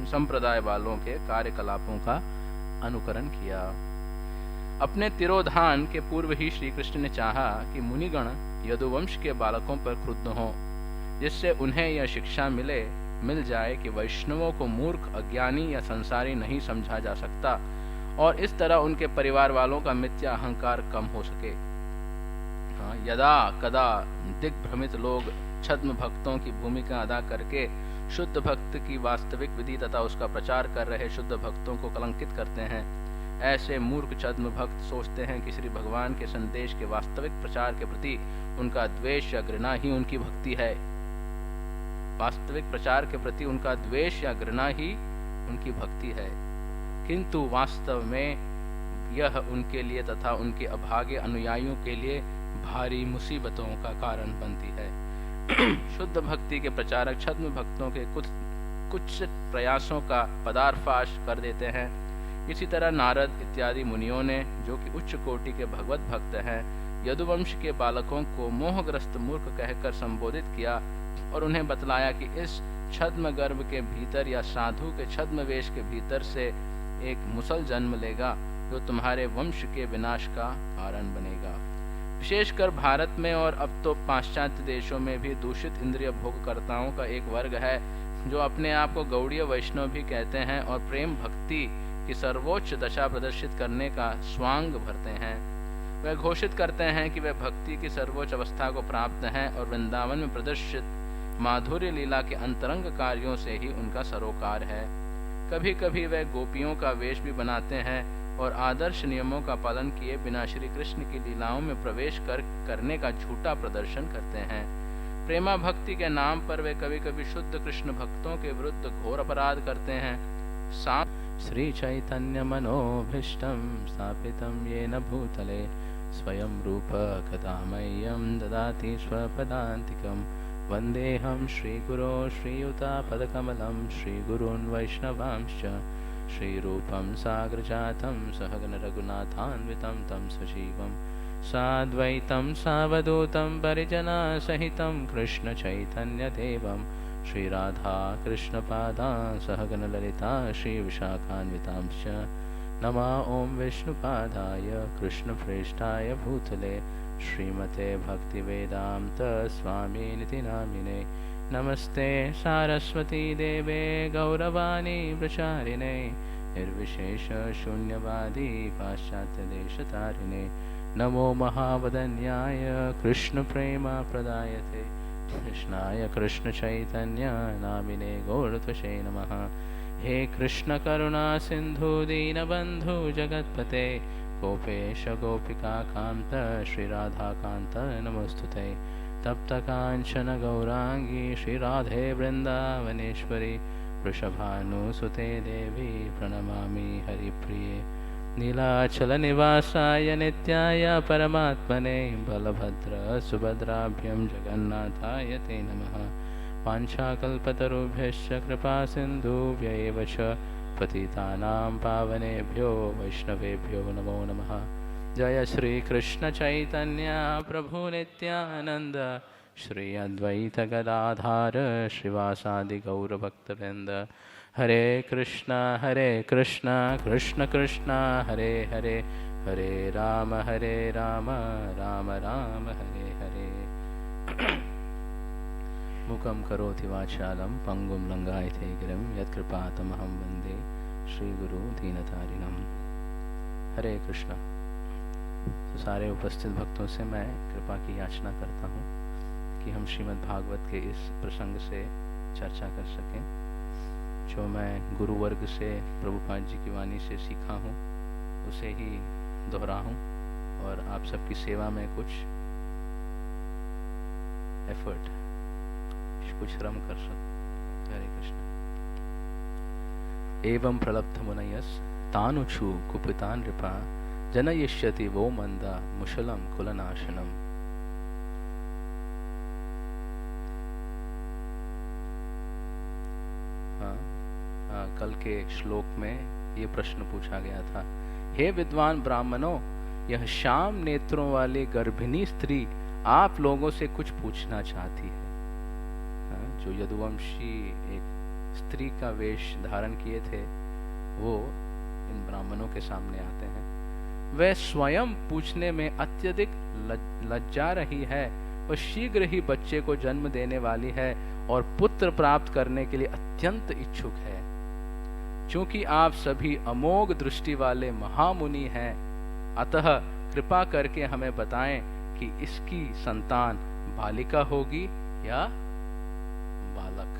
संप्रदाय वालों के कार्यकलापों का अनुकरण किया। अपने तिरोधान के पूर्व ही श्री कृष्ण ने चाहा कि मुनिगण यदुवंश के बालकों पर क्रुद्ध हों, जिससे उन्हें यह शिक्षा मिल जाए कि वैष्णवों को मूर्ख, अज्ञानी या संसारी नहीं समझा जा सकता, और इस तरह उनके परिवार वालों का मिथ्या अहंकार कम हो सके। यदा कदा दिग्भ्रमित लोग छद्म भक्तों की भूमिका अदा करके शुद्ध भक्त की वास्तविक विधि तथा उसका प्रचार कर रहे शुद्ध भक्तों को कलंकित करते हैं, ऐसे मूर्ख छद्म भक्त सोचते हैं कि श्री भगवान के संदेश के वास्तविक प्रचार के प्रति उनका द्वेष या घृणा ही उनकी भक्ति है। वास्तविक प्रचार के प्रति उनका द्वेष या घृणा ही उनकी भक्ति है, किंतु वास्तव में यह उनके लिए तथा उनके अभागे अनुयायियों के लिए भारी मुसीबतों का कारण बनती है। शुद्ध भक्ति के प्रचारक छद्म भक्तों के कुछ प्रयासों का पर्दाफाश कर देते हैं। इसी तरह नारद इत्यादि मुनियों ने, जो कि उच्च कोटि के भगवत भक्त हैं, यदुवंश के बालकों को मोहग्रस्त मूर्ख कहकर संबोधित किया और उन्हें बतलाया कि इस छद्म गर्भ के भीतर या साधु के छद्म वेश के भीतर से एक मुसल जन्म लेगा, जो तुम्हारे वंश के विनाश का कारण बनेगा। विशेषकर भारत में और अब तो पाश्चात्य देशों में भी दूषित इंद्रिय भोगकर्ताओं का एक वर्ग है, जो अपने आप को गौड़ीय वैष्णव भी कहते हैं और प्रेम भक्ति की सर्वोच्च दशा प्रदर्शित करने का स्वांग भरते हैं। वे घोषित करते हैं कि वे भक्ति की सर्वोच्च अवस्था को प्राप्त हैं और वृंदावन में प्रदर्शित माधुर्य लीला के अंतरंग कार्यों से ही उनका सरोकार है। कभी कभी वे गोपियों का वेश भी बनाते हैं और आदर्श नियमों का पालन किए बिना श्री कृष्ण की लीलाओं में प्रवेश करने का झूठा प्रदर्शन करते हैं। प्रेमा भक्ति के नाम पर वे कभी कभी शुद्ध कृष्ण भक्तों के विरुद्ध घोर अपराध करते हैं। श्री चैतन्य मनोभीष्टं स्थापितं येन भूतले स्वयं रूप कदा मह्यं ददाति स्वपदान्तिकं वन्देऽहं श्रीगुरो श्रीयुतापदकमलं श्रीगुरून् वैष्णवांश्च श्रीरूपं साग्रजातं सहगण रघुनाथान्वितं तं सजीवं साद्वैतं सावधूतं परिजनसहितं कृष्ण चैतन्यदेवं श्रीराधा कृष्णपादां सहगण ललिता श्रीविशाखान्वितांश्च नमः ओं विष्णुपादाय कृष्णप्रेष्ठाय भूतले श्रीमते भक्तिवेदान्त स्वामिनिति नामिने नमस्ते सारस्वती देवे गौरवाणी प्रचारिणे निर्विशेष शून्यवादी पाश्चात्यदेशतारिणे नमो महावदन्याय कृष्णप्रेमप्रदायते कृष्णाय कृष्ण चैतन्य नामिने गौरत्वसे नमः। हे कृष्ण करुणा सिंधु दीनबंधु जगत्पते गोपेश गोपिका कांत श्री राधा कांत नमोस्तुते तप्त कांचन गौरांगी श्री राधे वृंदावनेश्वरी वृषभानुसुते देवी प्रणमामि हरिप्रिये नीलाचल निवासाय नित्याय परमात्मने बलभद्र सुभद्राभ्यं जगन्नाथाय ते नमः। वाञ्छाकल्पतरुभ्यश्च कृपा सिन्धुभ्यैव च पतितानां पावनेभ्यो वैष्णवेभ्यो नमो नमः। जय श्री कृष्ण चैतन्य प्रभु नित्यानंद श्री अद्वैत गदाधार श्रीवासादि गौरभक्तवृंद हरे कृष्ण कृष्ण कृष्ण हरे हरे हरे राम राम राम हरे हरे। मुखं करोति वाचालं पंगुं लंघयते गिरिं यत्कृपातमहं वन्दे श्रीगुरु दीनतारिणं। हरे कृष्ण। तो सारे उपस्थित भक्तों से मैं कृपा की याचना करता हूँ कि हम श्रीमद् भागवत के इस प्रसंग से चर्चा कर सकें, जो मैं गुरु वर्ग से प्रभुपाद जी की वाणी से सीखा हूँ उसे ही दोहराऊं और आप सबकी सेवा में कुछ एफर्ट, कुछ श्रम कर सकूं। हरे कृष्ण। एवं प्रलब्ध मुनयस तानुचु कुपितान नृपा जनयिष्यति वो मंदा मुशलम कुलनाशनम। कल के श्लोक में ये प्रश्न पूछा गया था, हे विद्वान ब्राह्मणों, यह श्याम नेत्रों वाली गर्भिणी स्त्री आप लोगों से कुछ पूछना चाहती है। जो यदुवंशी एक स्त्री का वेश धारण किए थे वो इन ब्राह्मणों के सामने आते हैं। वह स्वयं पूछने में अत्यधिक लज्जा रही है और शीघ्र ही बच्चे को जन्म देने वाली है और पुत्र प्राप्त करने के लिए अत्यंत इच्छुक है। चूंकि आप सभी अमोघ दृष्टि वाले महामुनि हैं, अतः कृपा करके हमें बताएं कि इसकी संतान बालिका होगी या बालक।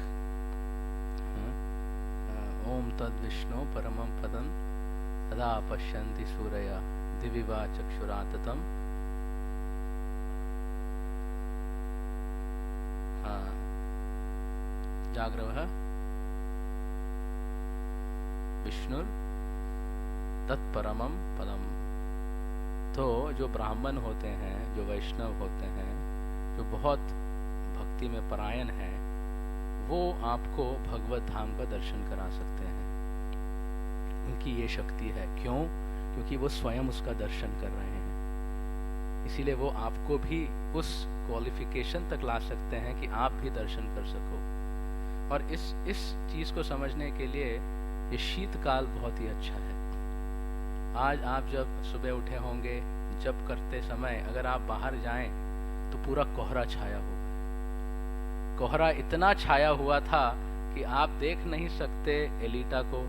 ओम तद विष्णु परमं पदं तदा पश्यन्ति सूरया दिवि वा चक्षुराततम्। जाग्रवः विष्णुर तत्परमं पदम। तो जो ब्राह्मण होते हैं, जो वैष्णव होते हैं, जो बहुत भक्ति में परायण है, वो आपको भगवत धाम का दर्शन करा सकते हैं। उनकी ये शक्ति है। क्यों? क्योंकि वो स्वयं उसका दर्शन कर रहे हैं। इसीलिए वो आपको भी उस क्वालिफिकेशन तक ला सकते हैं कि आप भी दर्शन कर सको। और इस चीज को समझने के लिए ये शीतकाल बहुत ही अच्छा है। आज आप जब सुबह उठे होंगे, जब करते समय अगर आप बाहर जाएं तो पूरा कोहरा छाया होगा। कोहरा इतना छाया हुआ था कि आप देख नहीं सकते एलिटा को,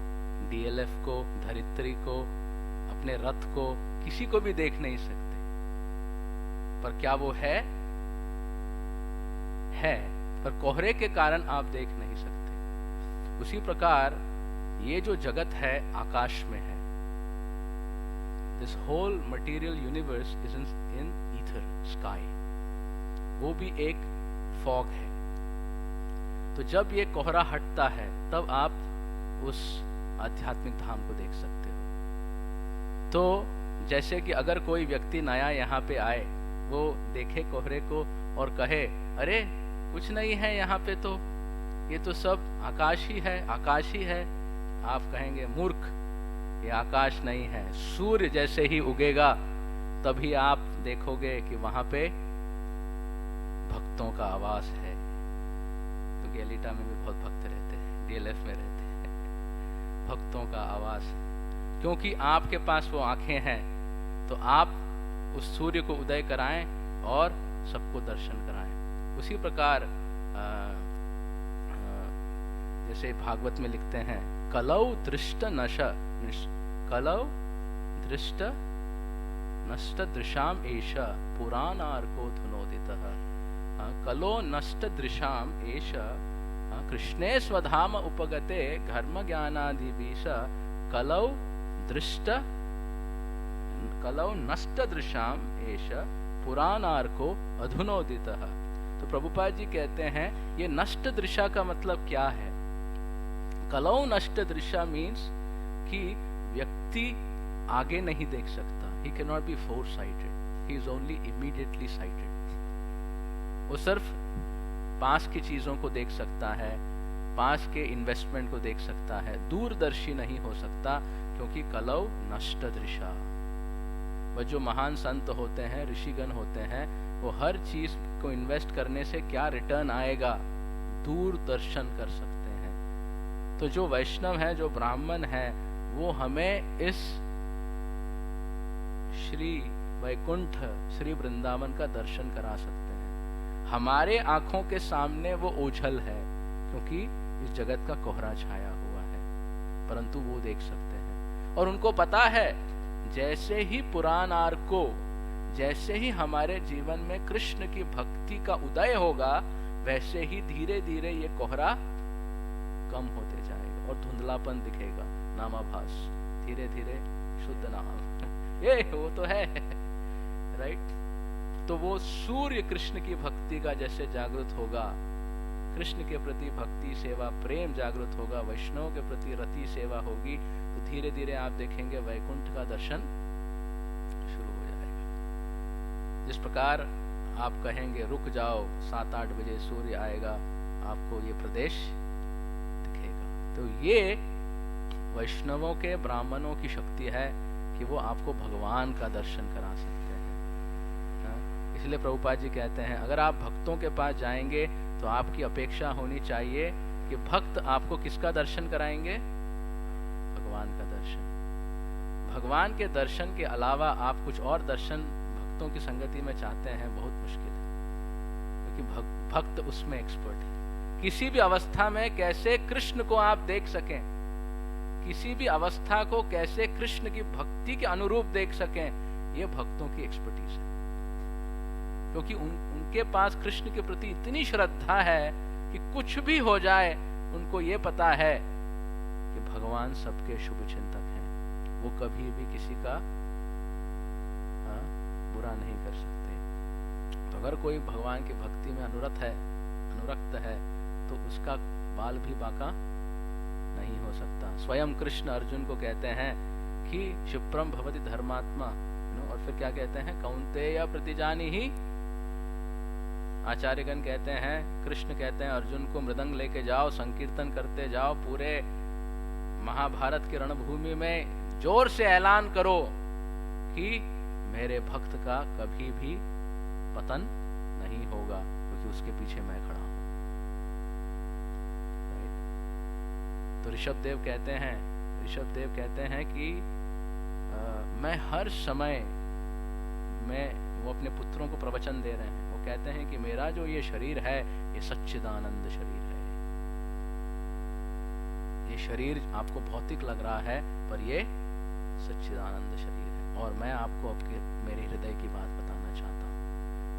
डीएलएफ को, धरित्री को, अपने रथ को, किसी को भी देख नहीं सकते। पर क्या वो है? पर कोहरे के कारण आप देख नहीं सकते। उसी प्रकार ये जो जगत है आकाश में है। This whole material universe is in ether sky. वो भी एक फॉग है। तो जब ये कोहरा हटता है तब आप उस आध्यात्मिक धाम को देख सकते हो। तो जैसे कि अगर कोई व्यक्ति नया यहाँ पे आए, वो देखे कोहरे को और कहे अरे कुछ नहीं है यहाँ पे, तो ये तो सब आकाश ही है, आकाश ही है। आप कहेंगे मूर्ख, ये आकाश नहीं है। सूर्य जैसे ही उगेगा तभी आप देखोगे कि वहां पे भक्तों का आवास है। क्योंकि एलिटा में भी बहुत भक्त रहते हैं, डीएलएफ में रहते हैं। भक्तों का आवास, क्योंकि आपके पास वो आंखें हैं, तो आप उस सूर्य को उदय कराएं और सबको दर्शन कराएं। उसी प्रकार जैसे भागवत में लिखते हैं कलौ दृष्ट नष्ट दृशाम एष पुराणार्को धुनोदितः। कलो नष्ट दृशाम एष कृष्णे स्वधाम उपगते घर्म ज्ञानादिवीश कलौ नष्ट दृशाम एष पुराणार्को अधुनोदितः। तो प्रभुपाद जी कहते हैं ये नष्ट दृशा का मतलब क्या है? कलौ नष्ट दृशा मीन्स कि व्यक्ति आगे नहीं देख सकता। He can not be foresighted, he is only immediately sighted. वो सिर्फ पास की चीजों को देख सकता है, पास के इन्वेस्टमेंट को देख सकता है, दूरदर्शी नहीं हो सकता, क्योंकि कलौ नष्ट दृशा। वह जो महान संत होते हैं, ऋषिगण होते हैं, वो हर चीज को इन्वेस्ट करने से क्या रिटर्न आएगा, दूरदर्शन कर सकते हैं। तो जो वैष्णव है, जो ब्राह्मण है, वो हमें इस श्री वैकुंठ, श्री वृंदावन का दर्शन करा सकते हैं। हमारे आंखों के सामने वो ओझल है, क्योंकि इस जगत का कोहरा छाया हुआ है, परंतु वो देख सकते हैं। और उनको पता है जैसे ही पुराणार्क को, जैसे ही हमारे जीवन में कृष्ण की भक्ति का उदय होगा, वैसे ही धीरे धीरे ये कोहरा कम होते जाएगा और धुंधलापन दिखेगा, नामाभास, धीरे धीरे शुद्ध नाम ये वो तो है राइट। तो वो सूर्य कृष्ण की भक्ति का जैसे जागृत होगा, कृष्ण के प्रति भक्ति सेवा प्रेम जागृत होगा, वैष्णव के प्रति रति सेवा होगी, तो धीरे धीरे आप देखेंगे वैकुंठ का दर्शन शुरू हो जाएगा। जिस प्रकार आप कहेंगे रुक जाओ, 7-8 बजे सूर्य आएगा, आपको ये प्रदेश दिखेगा। तो ये वैष्णवों के, ब्राह्मणों की शक्ति है कि वो आपको भगवान का दर्शन करा सकते हैं। इसलिए प्रभुपाद जी कहते हैं अगर आप भक्तों के पास जाएंगे तो आपकी अपेक्षा होनी चाहिए कि भक्त आपको किसका दर्शन कराएंगे? भगवान का दर्शन। भगवान के दर्शन के अलावा आप कुछ और दर्शन भक्तों की संगति में चाहते हैं, बहुत मुश्किल है, क्योंकि भक्त उसमें एक्सपर्ट है। किसी भी अवस्था में कैसे कृष्ण को आप देख सकें, किसी भी अवस्था को कैसे कृष्ण की भक्ति के अनुरूप देख सकें, यह भक्तों की एक्सपर्टीज है। क्योंकि उनके पास कृष्ण के प्रति इतनी श्रद्धा है कि कुछ भी हो जाए उनको ये पता है कि भगवान सबके शुभ चिंतक हैं, वो कभी भी किसी का बुरा नहीं कर सकते। तो अगर कोई भगवान की भक्ति में अनुरक्त है तो उसका बाल भी बांका नहीं हो सकता। स्वयं कृष्ण अर्जुन को कहते हैं कि क्षिप्रम भवति धर्मात्मा, और फिर क्या कहते हैं? कौन्तेय प्रतिजानी ही। आचार्यगण कहते हैं, कृष्ण कहते हैं अर्जुन को, मृदंग लेके जाओ, संकीर्तन करते जाओ, पूरे महाभारत की रणभूमि में जोर से ऐलान करो कि मेरे भक्त का कभी भी पतन नहीं होगा, क्योंकि उसके पीछे मैं खड़ा हूं। तो ऋषभदेव कहते हैं कि मैं हर समय वो अपने पुत्रों को प्रवचन दे रहे हैं। वो कहते हैं कि मेरा जो ये शरीर है, ये सच्चिदानंद शरीर है। ये शरीर आपको भौतिक लग रहा है, पर ये सच्चिदानंद शरीर है। और मैं आपको मेरे हृदय की बात बताना चाहता हूँ।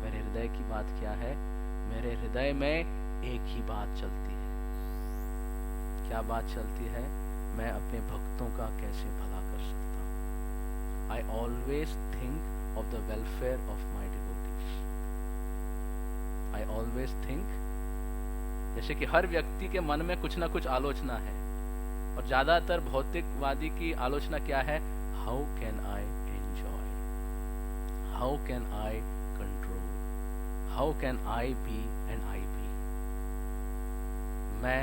मेरे हृदय की बात क्या है? मेरे हृदय में एक ही बात चलती है। क्या बात चलती है? मैं अपने भक्तों का कैसे भला कर सकता हूँ। I always think of the welfare of my devotees. I always think, जैसे कि हर व्यक्ति के मन में कुछ ना कुछ आलोचना है, और ज्यादातर भौतिकवादी की आलोचना क्या है? How can I enjoy? How can I control? How can I be and I be? मैं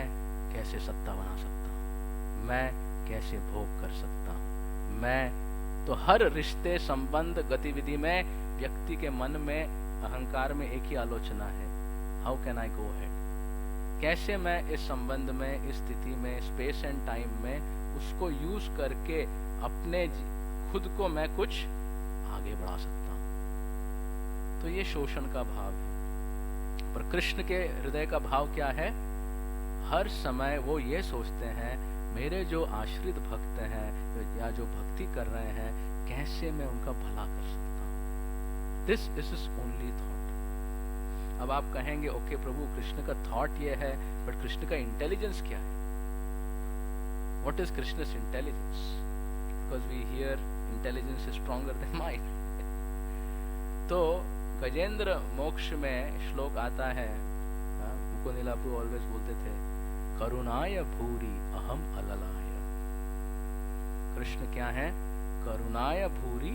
कैसे सत्ता बना सकता हूँ, मैं कैसे भोग कर सकता हूँ। मैं तो हर रिश्ते, संबंध, गतिविधि में व्यक्ति के मन में, अहंकार में एक ही आलोचना है, how can I go head? कैसे मैं इस संबंध में, इस स्थिति में, स्पेस एंड टाइम में उसको यूज करके अपने खुद को मैं कुछ आगे बढ़ा सकता हूँ। तो ये शोषण का भाव है। पर कृष्ण के हृदय का भाव क्या है? हर समय वो ये सोचते हैं, मेरे जो आश्रित भक्त हैं या जो भक्ति कर रहे हैं, कैसे मैं उनका भला कर सकता हूँ। This is only thought. अब आप कहेंगे, ओके प्रभु, कृष्ण का थॉट ये है, बट कृष्ण का इंटेलिजेंस क्या है? What is Krishna's intelligence? Because we hear intelligence is stronger than mind. तो गजेंद्र मोक्ष में श्लोक आता है, मुकुंद ऑलवेज बोलते थे, करुणाय भूरि अहम अललाय। कृष्ण क्या है? करुणाय भूरि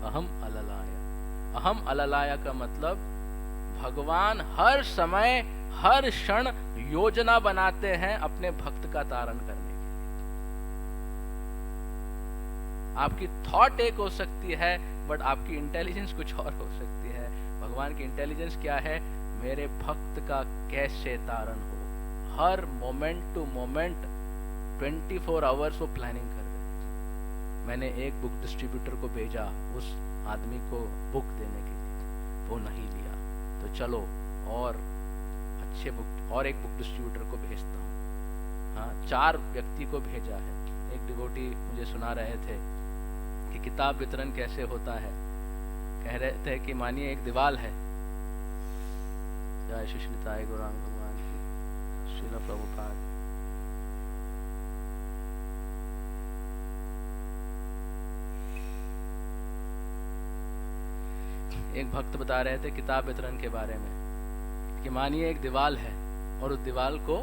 अहम अललाय। अहम अललाय का मतलब भगवान हर समय, हर क्षण योजना बनाते हैं अपने भक्त का तारण करने के लिए। आपकी थॉट एक हो सकती है, बट आपकी इंटेलिजेंस कुछ और हो सकती है। भगवान की इंटेलिजेंस क्या है? मेरे भक्त का कैसे तारण हो। हर मोमेंट टू मोमेंट 24 आवर्स वो प्लानिंग कर रहे हैं। मैंने एक बुक डिस्ट्रीब्यूटर को भेजा उस आदमी को बुक देने के लिए, वो नहीं लिया, तो चलो और अच्छे बुक, और एक बुक डिस्ट्रीब्यूटर को भेजता हूँ। हाँ, 4 व्यक्ति को भेजा है। एक डिवोटी मुझे सुना रहे थे कि किताब वितरण कैसे होता है। कह रहे थे कि मानिए एक दीवार है, जय श्री निताय गौरांग भगवान की, श्रील प्रभुपाद। एक भक्त बता रहे थे किताब वितरण के बारे में कि मानिए एक दीवार है और उस दीवार को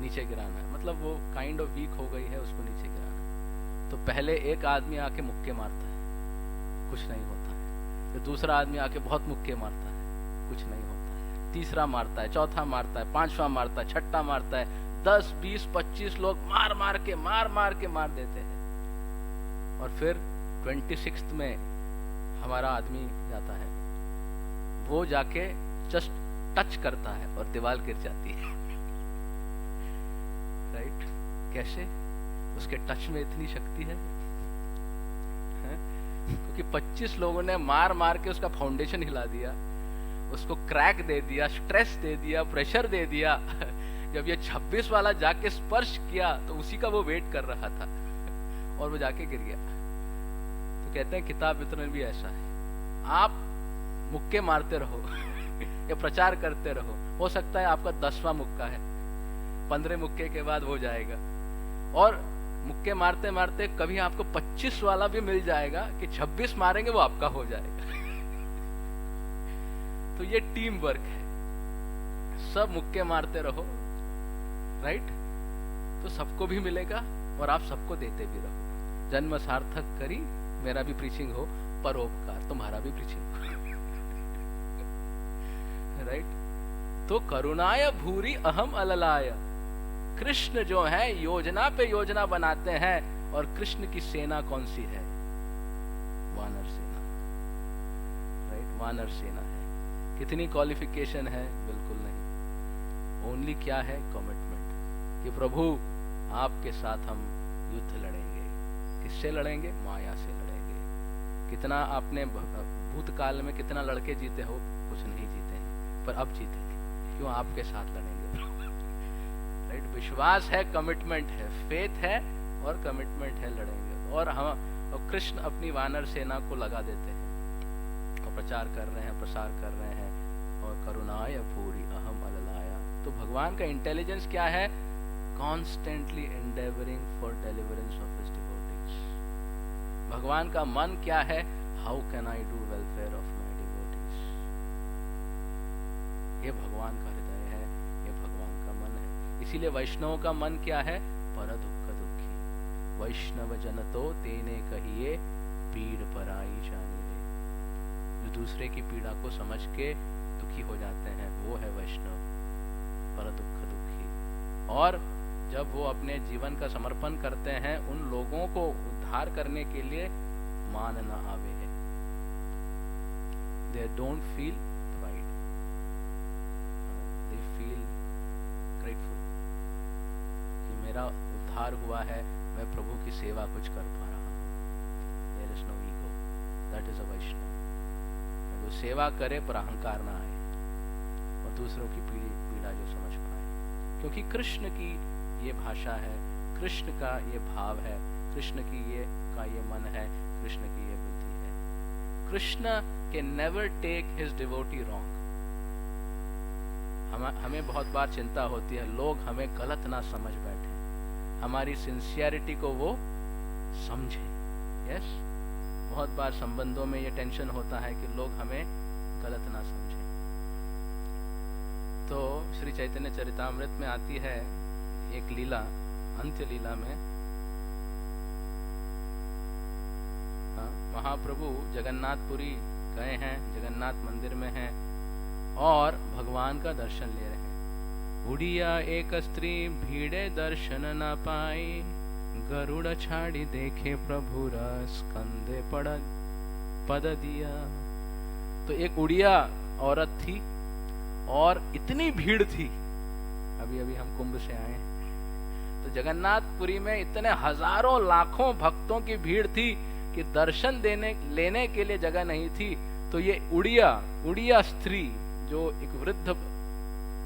नीचे गिराना है, मतलब वो काइंड ऑफ वीक हो गई है, उसको नीचे गिराना है। तो पहले एक आदमी आके मुक्के मारता है, कुछ नहीं होता है। फिर दूसरा आदमी आके बहुत मुक्के मारता है, कुछ नहीं होता है। तीसरा मारता है, चौथा मारता है, पांचवा मारता है, छठा मारता है। 10, 20, 25 लोग मार मार के मार देते हैं। और फिर 26th में हमारा आदमी जाता है, वो जाके जस्ट टच करता है और दीवार गिर जाती है। कैसे? उसके टच में इतनी शक्ति है, क्योंकि 25 लोगों ने मार मार के उसका फाउंडेशन हिला दिया, उसको क्रैक दे दिया, स्ट्रेस दे दिया, प्रेशर दे दिया। जब ये 26 वाला जाके स्पर्श किया तो उसी का वो वेट कर रहा था और वो जाके गिर गया। तो कहते हैं किताब वितरण भी ऐसा है, आप मुक्के मारते रहो या प्रचार करते रहो, हो सकता है आपका 10वां मुक्का है, 15 मुक्के के बाद हो जाएगा, और मुक्के मारते मारते कभी आपको 25 वाला भी मिल जाएगा कि 26 मारेंगे वो आपका हो जाएगा। तो ये टीम वर्क है, सब मुक्के मारते रहो, राइट? तो सबको भी मिलेगा और आप सबको देते भी रहो। जन्म सार्थक करी, मेरा भी प्रीचिंग हो, परोपकार तुम्हारा भी प्रीचिंग हो। राइट? तो करुणाय भूरी अहम अललाय, कृष्ण जो है योजना पे योजना बनाते हैं, और कृष्ण की सेना कौन सी है? वानर सेना, राइट? वानर सेना है। कितनी क्वालिफिकेशन है? बिल्कुल नहीं, ओनली क्या है? कमिटमेंट, कि प्रभु आपके साथ हम युद्ध लड़ेंगे। किससे लड़ेंगे? माया से लड़ेंगे। कितना आपने भूतकाल में कितना लड़के जीते हो? कुछ नहीं जीते हैं, पर अब जीतेंगे। क्यों? आपके साथ लड़ेंगे। राइट? विश्वास है, कमिटमेंट है, फेथ है और कमिटमेंट है, लड़ेंगे। और हम कृष्ण अपनी वानर सेना को लगा देते हैं और प्रचार कर रहे हैं, प्रसार कर रहे हैं, और करुणाय पूरी अहम अललाया। तो भगवान का इंटेलिजेंस क्या है? Constantly endeavouring for deliverance of his devotees. भगवान का मन क्या है? How can I do welfare of my devotees. ये भगवान का हृदय है, ये भगवान का मन है। इसीलिए वैष्णव का मन क्या है? पर दुख दुखी। वैष्णव जन तो तेने कहिए पीड़ पराई जाने रे। जो दूसरे की पीड़ा को समझ के दुखी हो जाते हैं, वो है वैष्णव, पर दुख दुखी। और जब वो अपने जीवन का समर्पण करते हैं उन लोगों को उद्धार करने के लिए, मान न आवे है, they don't feel pride, they feel grateful कि मेरा उद्धार हुआ है, मैं प्रभु की सेवा कुछ कर पा रहा हूँ। There is no ego, that is a Vaishnava। वो सेवा करे पर अहंकार ना आए, और दूसरों की पीड़ा जो समझ पाए, क्योंकि कृष्ण की ये भाषा है, कृष्ण का ये भाव है, कृष्ण की ये मन है, कृष्ण की ये बुद्धि है। Krishna can never take his devotee wrong. हमें बहुत बार चिंता होती है लोग हमें गलत ना समझ बैठे, हमारी सिंसियरिटी को वो समझे। यस, बहुत बार संबंधों में ये टेंशन होता है कि लोग हमें गलत ना समझें। तो श्री चैतन्य चरितामृत में आती है एक लीला, अंत्य लीला में महाप्रभु जगन्नाथपुरी गए हैं, जगन्नाथ मंदिर में हैं और भगवान का दर्शन ले रहे हैं। उड़िया एक स्त्री भीड़े दर्शन न पाई, गरुड़ छाड़ी देखे प्रभु रस कंधे पद दिया। तो एक उड़िया औरत थी और इतनी भीड़ थी, अभी अभी हम कुंभ से आए, तो जगन्नाथपुरी में इतने हजारों लाखों भक्तों की भीड़ थी कि दर्शन लेने के लिए जगह नहीं थी। तो ये उड़िया स्त्री जो एक वृद्ध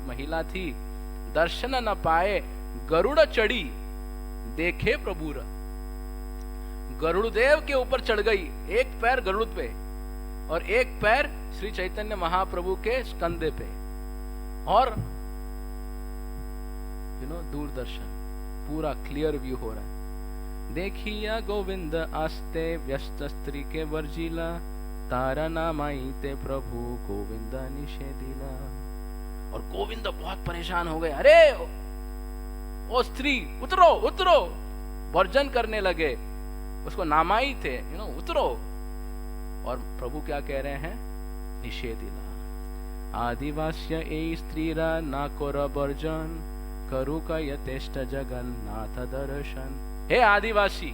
महिला थी, दर्शन न पाए, गरुड़ चढ़ी देखे प्रभु र। गरुड़देव के ऊपर चढ़ गई, एक पैर गरुड़ पे और एक पैर श्री चैतन्य महाप्रभु के स्कंधे पे, और दूरदर्शन पूरा क्लियर व्यू हो रहा है। देखिया गोविंद आस्ते व्यस्त स्त्री के वर्जिला, तारा नामाई ते प्रभु गोविंद निषेधिला। और गोविंद बहुत परेशान हो गए, अरे ओ स्त्री उतरो उतरो, वर्जन करने लगे, उसको नामाई थे, उतरो। और प्रभु क्या कह रहे हैं? निषेधिला। आदिवास्य ए स्त्रीरा ना कोर वर्जन, करू का यथेष्ट जगन्नाथ दर्शन। हे आदिवासी,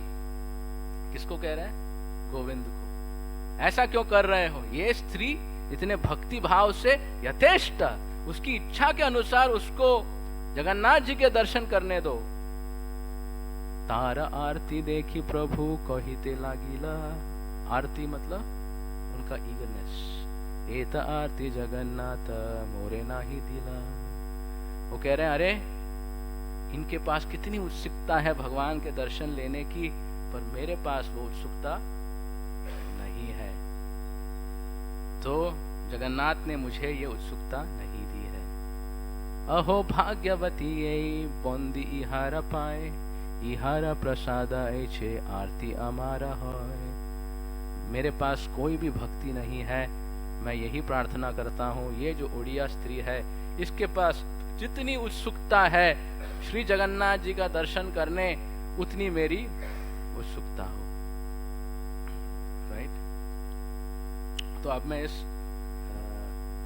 किसको कह रहे हैं? गोविंद को। ऐसा क्यों कर रहे हो? ये स्त्री इतने भक्ति भाव से यथेष्ट, उसकी इच्छा के अनुसार उसको जगन्नाथ जी के दर्शन करने दो। तार आरती देखी प्रभु कहिते लागिला। आरती मतलब उनका ईगरनेस। एत आरती जगन्नाथ मोरे नाही दिला। वो कह रहे हैं अरे इनके पास कितनी उत्सुकता है भगवान के दर्शन लेने की, पर मेरे पास वो उत्सुकता नहीं है। तो जगन्नाथ ने मुझे ये उत्सुकता नहीं दी है। अहो भाग्यवती ये बंदी इहारा पाए, इहारा प्रसाद ऐछे आरती अमारा है। मेरे पास कोई भी भक्ति नहीं है। मैं यही प्रार्थना करता हूँ ये जो ओडिया स्त्री है इसके पास जितनी उत्सुकता है श्री जगन्नाथ जी का दर्शन करने, उतनी मेरी उत्सुकता हो। राइट। तो अब मैं इस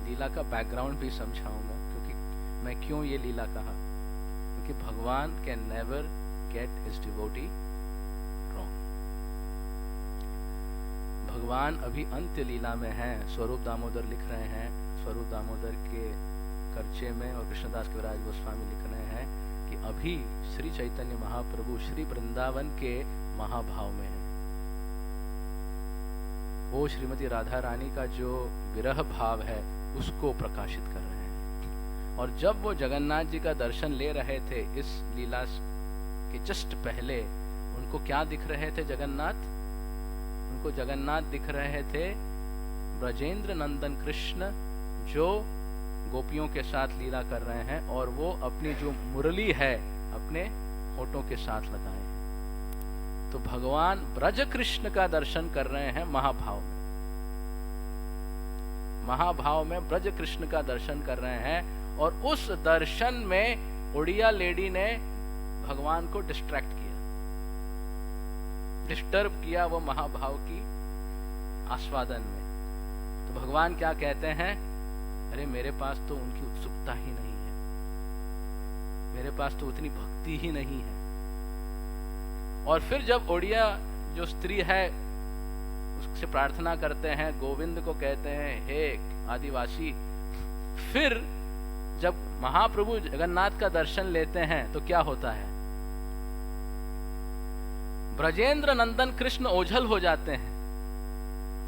लीला का बैकग्राउंड भी समझाऊंगा, क्योंकि मैं क्यों ये लीला कहा, क्योंकि भगवान can never get his devotee wrong. भगवान अभी अंत्य लीला में हैं। स्वरूप दामोदर लिख रहे हैं, स्वरूप दामोदर के कर्चे में, और कृष्णदास कविराज गोस्वामी लिख रहे हैं कि अभी श्री चैतन्य महाप्रभु श्री वृंदावन के महाभाव में है। वो श्रीमती राधा रानी का जो विरह भाव है उसको प्रकाशित कर रहे हैं। और जब वो जगन्नाथ जी का दर्शन ले रहे थे इस लीला के जस्ट पहले, उनको क्या दिख रहे थे जगन्नाथ? उनको जगन्नाथ दिख रहे थे ब्रजेंद्र नंदन कृष्ण जो गोपियों के साथ लीला कर रहे हैं, और वो अपनी जो मुरली है अपने होठों के साथ लगाए हैं। तो भगवान ब्रज कृष्ण का दर्शन कर रहे हैं महाभाव में। महाभाव में ब्रज कृष्ण का दर्शन कर रहे हैं, और उस दर्शन में उड़िया लेडी ने भगवान को डिस्ट्रैक्ट किया, डिस्टर्ब किया वो महाभाव की आस्वादन में। तो भगवान क्या कहते हैं? अरे मेरे पास तो उनकी उत्सुकता ही नहीं है, मेरे पास तो उतनी भक्ति ही नहीं है। और फिर जब ओडिया जो स्त्री है उससे प्रार्थना करते हैं, गोविंद को कहते हैं हे आदिवासी, फिर जब महाप्रभु जगन्नाथ का दर्शन लेते हैं तो क्या होता है? ब्रजेंद्र नंदन कृष्ण ओझल हो जाते हैं,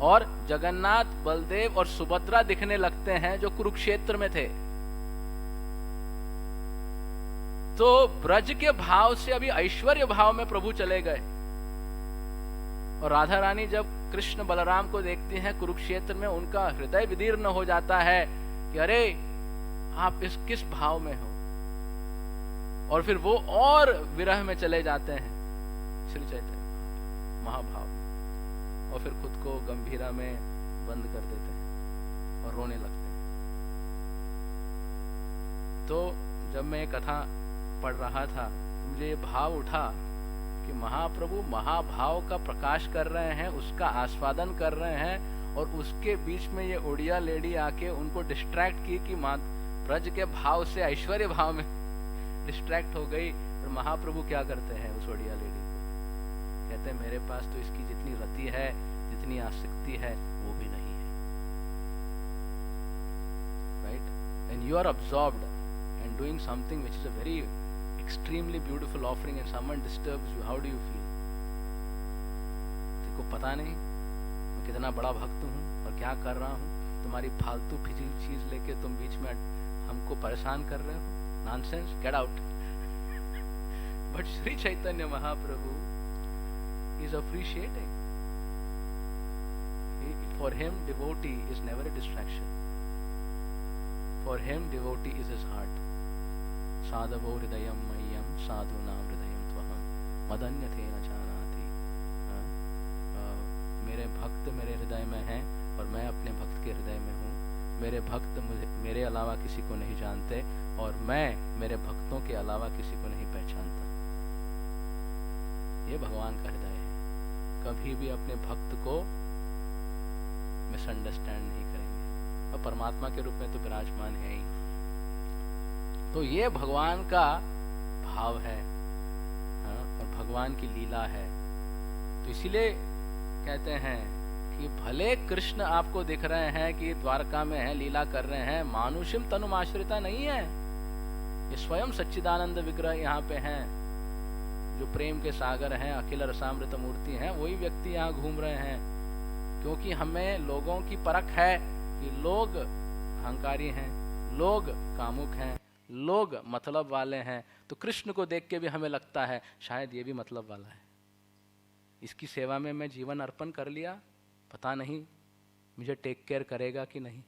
और जगन्नाथ, बलदेव और सुभद्रा दिखने लगते हैं जो कुरुक्षेत्र में थे। तो ब्रज के भाव से अभी ऐश्वर्य भाव में प्रभु चले गए। और राधा रानी जब कृष्ण बलराम को देखती हैं कुरुक्षेत्र में, उनका हृदय विदीर्ण हो जाता है कि अरे आप इस किस भाव में हो। और फिर वो और विरह में चले जाते हैं श्री चैतन्य महाभाव, और फिर खुद को गंभीरा में बंद कर देते हैं और रोने लगते हैं। तो जब मैं ये कथा पढ़ रहा था तो मुझे ये भाव उठा कि महाप्रभु महाभाव का प्रकाश कर रहे हैं, उसका आस्वादन कर रहे हैं, और उसके बीच में ये उड़िया लेडी आके उनको डिस्ट्रैक्ट की कि ब्रज के भाव से ऐश्वर्य भाव में डिस्ट्रैक्ट हो गई। और महाप्रभु क्या करते हैं उस उड़िया लेडी को? कहते हैं मेरे पास तो इसकी जितनी रति है, जितनी आसक्ति है, वो भी नहीं है। Right? And you are absorbed and doing something which is a very extremely beautiful offering and someone disturbs you, how do you feel? तेको पता नहीं मैं कितना बड़ा भक्त हूँ और क्या कर रहा हूँ, तुम्हारी फालतू फिजिल चीज लेके तुम बीच में हमको परेशान कर रहे हो, nonsense, get out. But Shri Chaitanya Mahaprabhu is appreciating. For him devotee is never a distraction. For him devotee is his heart. साधवो हृदयम मह्यम साधूनां हृदयम त्वहं मदन्यथेन जानाति। मेरे भक्त मेरे हृदय में हैं और मैं अपने भक्त के हृदय में हूँ। मेरे भक्त मेरे अलावा किसी को नहीं जानते और मैं मेरे भक्तों के अलावा किसी को नहीं पहचानता। ये भगवान का हृदय है। कभी भी अपने भक्त को मिसअंडरस्टैंड नहीं करेंगे, और परमात्मा के रूप में तो विराजमान है ही। तो ये भगवान का भाव है, हाँ, और भगवान की लीला है। तो इसीलिए कहते हैं कि भले कृष्ण आपको दिख रहे हैं कि द्वारका में है, लीला कर रहे हैं, मानुषिम तनुमाश्रिता नहीं है, ये स्वयं सच्चिदानंद विग्रह यहाँ पे हैं। जो प्रेम के सागर हैं, अखिल रसामृत मूर्ति हैं, वही व्यक्ति यहाँ घूम रहे हैं। क्योंकि हमें लोगों की परख है कि लोग अहंकारी हैं, लोग कामुक हैं, लोग मतलब वाले हैं। तो कृष्ण को देख के भी हमें लगता है शायद ये भी मतलब वाला है, इसकी सेवा में मैं जीवन अर्पण कर लिया, पता नहीं मुझे टेक केयर करेगा कि नहीं,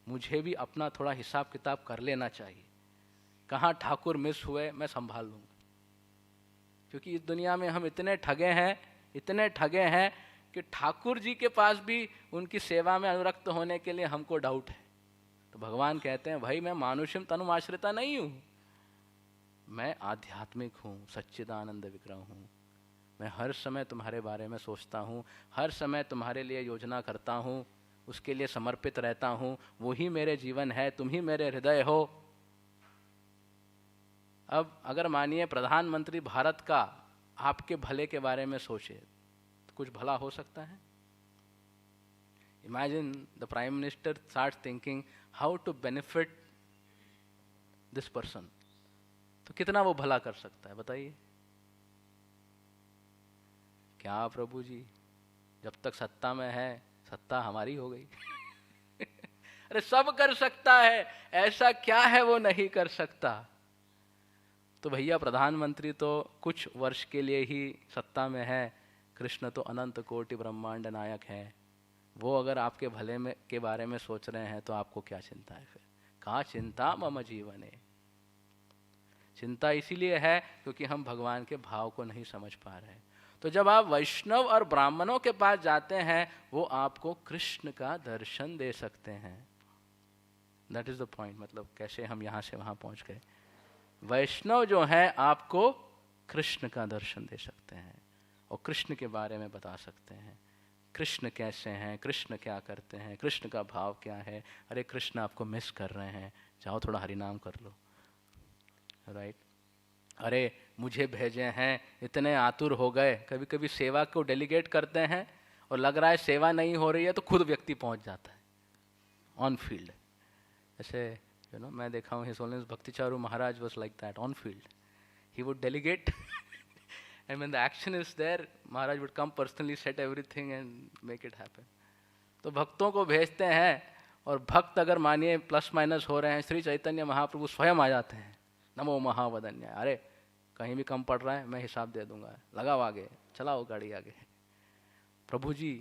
मुझे भी अपना थोड़ा हिसाब किताब कर लेना चाहिए, कहाँ ठाकुर मिस हुए मैं संभाल लूँगा। क्योंकि इस दुनिया में हम इतने ठगे हैं कि ठाकुर जी के पास भी उनकी सेवा में अनुरक्त होने के लिए हमको डाउट है। तो भगवान कहते हैं भाई मैं मानुष्यम तनुमाश्रिता नहीं हूँ, मैं आध्यात्मिक हूँ, सच्चिदानंद विग्रह हूँ। मैं हर समय तुम्हारे बारे में सोचता हूँ, हर समय तुम्हारे लिए योजना करता हूँ, उसके लिए समर्पित रहता हूँ, वही मेरे जीवन है, तुम ही मेरे हृदय हो। अब अगर मानिए प्रधानमंत्री भारत का आपके भले के बारे में सोचे तो कुछ भला हो सकता है? Imagine the Prime Minister starts thinking how to benefit this person. तो कितना वो भला कर सकता है बताइए? क्या प्रभु जी, जब तक सत्ता में है सत्ता हमारी हो गई। अरे सब कर सकता है, ऐसा क्या है वो नहीं कर सकता? तो भैया प्रधानमंत्री तो कुछ वर्ष के लिए ही सत्ता में है, कृष्ण तो अनंत कोटि ब्रह्मांड नायक है। वो अगर आपके भले में के बारे में सोच रहे हैं तो आपको क्या चिंता है फिर? का चिंता मम जीवने। चिंता इसीलिए है क्योंकि हम भगवान के भाव को नहीं समझ पा रहे हैं। तो जब आप वैष्णव और ब्राह्मणों के पास जाते हैं वो आपको कृष्ण का दर्शन दे सकते हैं। That is the point. मतलब कैसे हम यहाँ से वहाँ पहुँच गए। वैष्णव जो है आपको कृष्ण का दर्शन दे सकते हैं और कृष्ण के बारे में बता सकते हैं, कृष्ण कैसे हैं, कृष्ण क्या करते हैं, कृष्ण का भाव क्या है। अरे कृष्ण आपको मिस कर रहे हैं, जाओ थोड़ा हरिनाम कर लो, राइट। अरे मुझे भेजे हैं, इतने आतुर हो गए। कभी कभी सेवा को डेलीगेट करते हैं और लग रहा है सेवा नहीं हो रही है तो खुद व्यक्ति पहुंच जाता है ऑन फील्ड। ऐसे मैं देखा हूँ, his holiness Bhakti Charu Maharaj was like that on field. He would delegate and when the action is there, Maharaj would come personally, set everything and make it happen. तो भक्तों को भेजते हैं और भक्त अगर मानिए प्लस माइनस हो रहे हैं, श्री चैतन्य महाप्रभु स्वयं आ जाते हैं, नमो महावदन्य। अरे कहीं भी कम पड़ रहा है मैं हिसाब दे दूंगा, लगाओ आगे, चलाओ गाड़ी आगे। प्रभु जी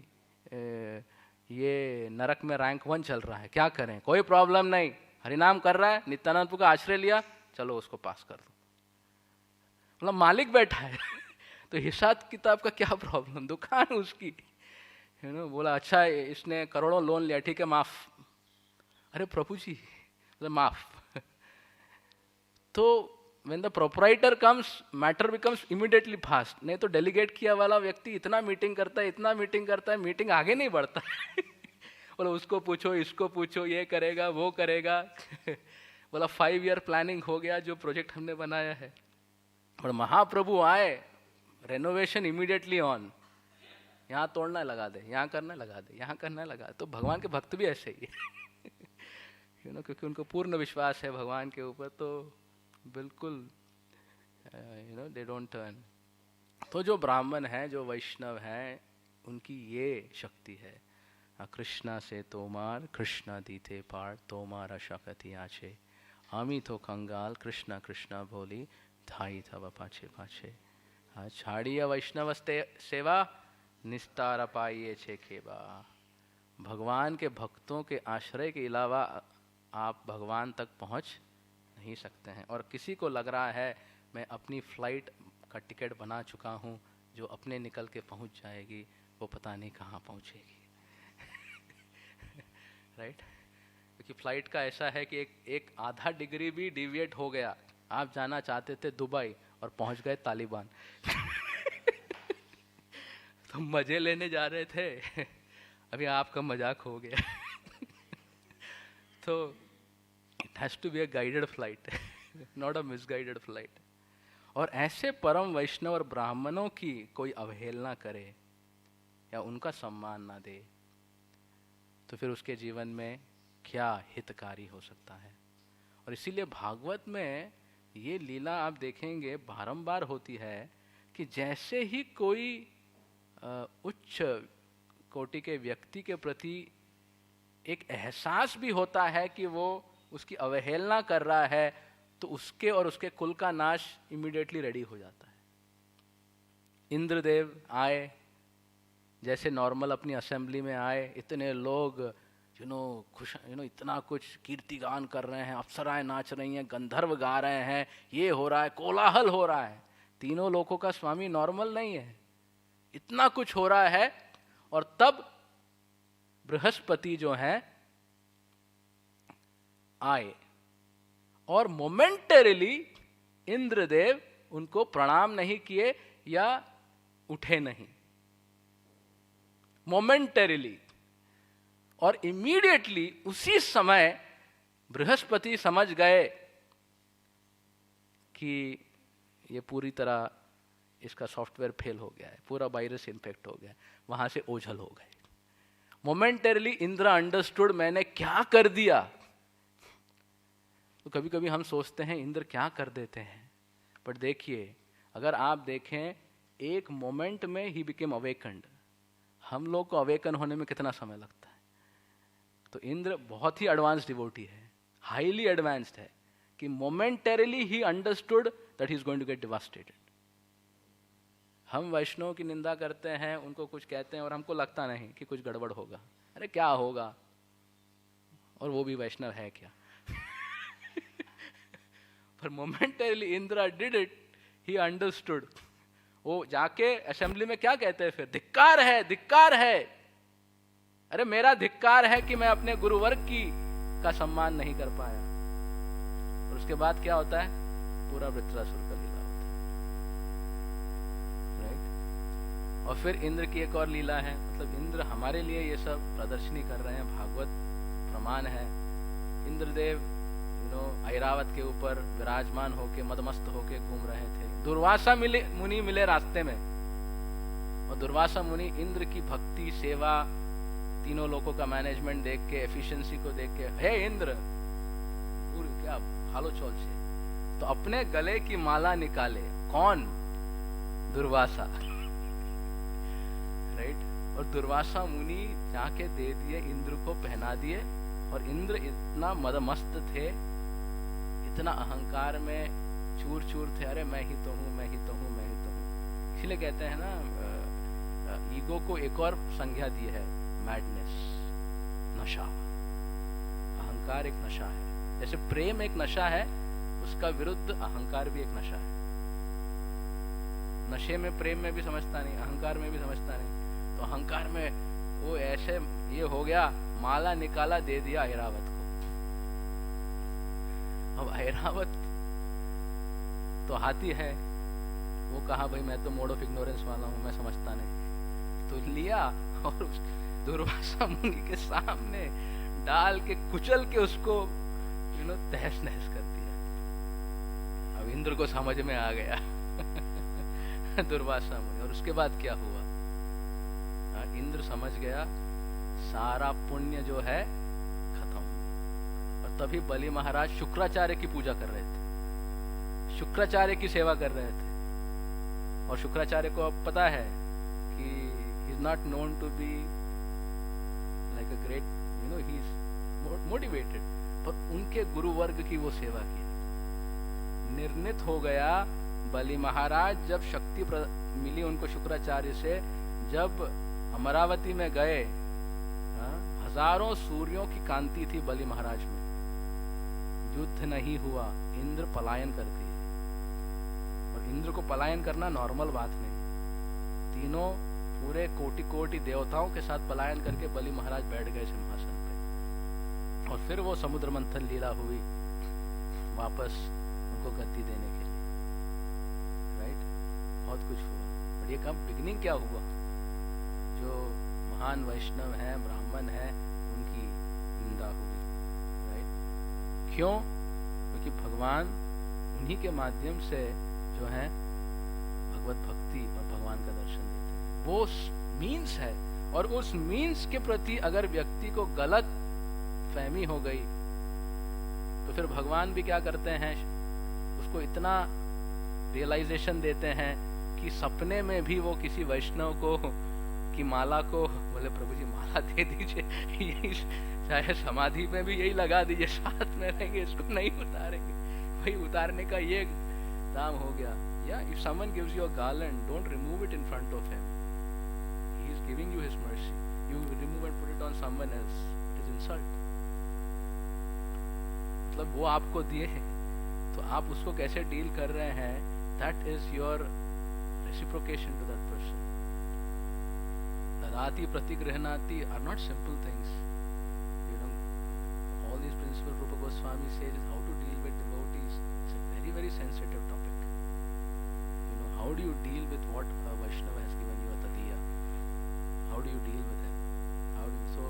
ये नरक में रैंक 1 चल रहा है, क्या करें? कोई प्रॉब्लम नहीं, हरिनाम कर रहा है, नित्यानंद का आश्रय लिया, चलो उसको पास कर दो। मतलब मालिक बैठा है तो हिसाब किताब का क्या प्रॉब्लम, दुकान उसकी। बोला अच्छा इसने करोड़ों लोन लिया, ठीक है माफ। अरे प्रभु जी माफ। तो when the proprietor comes, matter becomes immediately fast। नहीं तो डेलीगेट किया वाला व्यक्ति इतना मीटिंग करता है, मीटिंग आगे नहीं बढ़ता। बोला उसको पूछो, इसको पूछो, ये करेगा वो करेगा। बोला 5 ईयर प्लानिंग हो गया जो प्रोजेक्ट हमने बनाया है। और महाप्रभु आए, रेनोवेशन इमीडिएटली ऑन, यहाँ तोड़ना लगा दे, यहाँ करना लगा दे, यहाँ करना लगा दे। तो भगवान के भक्त भी ऐसे ही है क्योंकि उनको पूर्ण विश्वास है भगवान के ऊपर, तो बिल्कुल दे डोंट टर्न। तो जो ब्राह्मण हैं, जो वैष्णव हैं, उनकी ये शक्ति है। कृष्णा से तोमार कृष्णा दीते पार, तोमार शक्ति आछे, आमी तो कंगाल कृष्णा कृष्णा बोली, धाई था पाछे पाछे। छाड़िया वैष्णव सेवा, निस्तार पाइए छे खेबा। भगवान के भक्तों के आश्रय के अलावा आप भगवान तक पहुंच नहीं सकते हैं। और किसी को लग रहा है मैं अपनी फ्लाइट का टिकट बना चुका हूं जो अपने निकल के पहुंच जाएगी, वो पता नहीं कहाँ पहुंचेगी। राइट क्योंकि फ्लाइट का ऐसा है कि एक आधा डिग्री भी डिविएट हो गया, आप जाना चाहते थे दुबई और पहुंच गए तालिबान। तो मजे लेने जा रहे थे, अभी आपका मजाक हो गया। तो it has to be a guided flight, not a misguided flight. और ऐसे परम वैष्णव और ब्राह्मणों की कोई अवहेलना करे या उनका सम्मान ना दे तो फिर उसके जीवन में क्या हितकारी हो सकता है। और इसीलिए भागवत में ये लीला आप देखेंगे बारंबार होती है कि जैसे ही कोई उच्च कोटि के व्यक्ति के प्रति एक एहसास भी होता है कि वो उसकी अवहेलना कर रहा है, तो उसके और उसके कुल का नाश इमीडिएटली रेडी हो जाता है। इंद्रदेव आए, जैसे नॉर्मल अपनी असेंबली में आए, इतने लोग खुश, इतना कुछ कीर्तिगान कर रहे हैं, अप्सराएं नाच रही हैं, गंधर्व गा रहे हैं, ये हो रहा है, कोलाहल हो रहा है। तीनों लोकों का स्वामी नॉर्मल नहीं है, इतना कुछ हो रहा है। और तब बृहस्पति जो हैं आए और मोमेंटरीली इंद्रदेव उनको प्रणाम नहीं किए या उठे नहीं, मोमेंटरीली। और इमीडिएटली उसी समय बृहस्पति समझ गए कि ये पूरी तरह इसका सॉफ्टवेयर फेल हो गया है, पूरा वायरस इन्फेक्ट हो गया है, वहां से ओझल हो गए। मोमेंटरीली इंद्र अंडरस्टूड, मैंने क्या कर दिया। तो कभी कभी हम सोचते हैं इंद्र क्या कर देते हैं, पर देखिए अगर आप देखें एक मोमेंट में ही बिकेम अवेकन्ड। हम लोग को अवेकन होने में कितना समय लगता है। तो इंद्र बहुत ही एडवांस डिवोटी है, हाईली एडवांस्ड है, कि मोमेंटरीली ही understood that he is going to get devastated. हम वैष्णव की निंदा करते हैं, उनको कुछ कहते हैं और हमको लगता नहीं कि कुछ गड़बड़ होगा। अरे क्या होगा, और वो भी वैष्णव है क्या। पर momentarily Indra did it, he understood. वो जाके असेंबली में क्या कहते हैं फिर, धिक्कार है, धिक्कार है। अरे मेरा धिक्कार है कि मैं अपने गुरुवर्ग का सम्मान नहीं कर पाया। और उसके बाद क्या होता है, पूरा वृत्रासुर का लीला होता है, राइट। और फिर इंद्र की एक और लीला है, मतलब इंद्र हमारे लिए ये सब प्रदर्शनी कर रहे हैं, भागवत प्रमाण है। इंद्रदेव ऐरावत के ऊपर विराजमान होके मदमस्त होके घूम रहे थे। दुर्वासा मुनि मिले रास्ते में, और दुर्वासा मुनि इंद्र की भक्ति, सेवा, तीनों लोगों का मैनेजमेंट देख के, एफिशिएंसी को देख के, हे इंद्र क्या हालो चौल से, तो अपने गले की माला निकाले। कौन? दुर्वासा, राइट। और दुर्वासा मुनि जाके दे दिए, इंद्र को पहना दिए। और इंद्र इतना मदमस्त थे, इतना अहंकार में चूर चूर थे, अरे मैं ही तो हूं, मैं ही तो हूं, मैं ही तो हूं। इसलिए कहते हैं ना, ईगो को एक और संज्ञा दी है, मैडनेस, नशा। अहंकार एक नशा है, जैसे प्रेम एक नशा है, उसका विरुद्ध अहंकार भी एक नशा है। नशे में प्रेम में भी समझता नहीं, अहंकार में भी समझता नहीं। तो अहंकार में वो ऐसे ये हो गया, माला निकाला, दे दिया ऐरावत को। अब ऐरावत तो हाथी है, वो कहा भाई मैं तो मोड ऑफ इग्नोरेंस वाला हूं, मैं समझता नहीं। तो लिया और दुर्वासा मुनि के सामने डाल के कुचल के उसको तहस नहस कर दिया। अब इंद्र को समझ में आ गया दुर्वासा मुनि। और उसके बाद क्या हुआ, इंद्र समझ गया सारा पुण्य जो है खत्म। और तभी बलि महाराज शुक्राचार्य की पूजा कर रहे थे, शुक्राचार्य की सेवा कर रहे थे। और शुक्राचार्य को अब पता है कि he is not known to be like a great, he is motivated, पर उनके गुरु वर्ग की वो सेवा की। निर्णित हो गया बलि महाराज, जब शक्ति मिली उनको शुक्राचार्य से, जब अमरावती में गए, हजारों सूर्यों की कांति थी बलि महाराज में, युद्ध नहीं हुआ, इंद्र पलायन कर दिए। और इंद्र को पलायन करना नॉर्मल बात नहीं, तीनों पूरे कोटि कोटि देवताओं के साथ पलायन करके बलि महाराज बैठ गए सिंहासन पे। और फिर वो समुद्र मंथन लीला हुई, वापस उनको गद्दी देने के लिए, राइट। बहुत कुछ हुआ। और ये कब बिगिनिंग क्या हुआ, जो महान वैष्णव हैं, ब्राह्मण हैं, उनकी निंदा हुई, राइट। क्यों? क्योंकि भगवान उन्हीं के माध्यम से जो है भगवत भक्ति और भगवान का दर्शन देते हैं। वो मीन्स है, और उस मीन्स के प्रति अगर व्यक्ति को गलत फहमी हो गई तो फिर भगवान भी क्या करते हैं, उसको इतना रियलाइजेशन देते हैं कि सपने में भी वो किसी वैष्णव को की माला को बोले प्रभु जी माला दे दीजिए, यही चाहे समाधि में भी यही लगा दीजिए, साथ में रहेंगे, इसको नहीं उतारेंगे। भाई उतारने का ये दाम हो गया। या if someone gives you a garland, don't remove it in front of him, he is giving you his mercy, you remove and put it on someone else, it is insult. मतलब वो आपको दिए तो आप उसको कैसे डील कर रहे हैं, that is your reciprocation to that person. ददाति प्रतिगृह्णाति are not simple things, you know, all these principles Rupa Goswami says is how to deal with devotees. It's a very very sensitive topic. You know, how do you deal with what a Vaishnava has given you a tadiya? How do you deal with him? How do you, so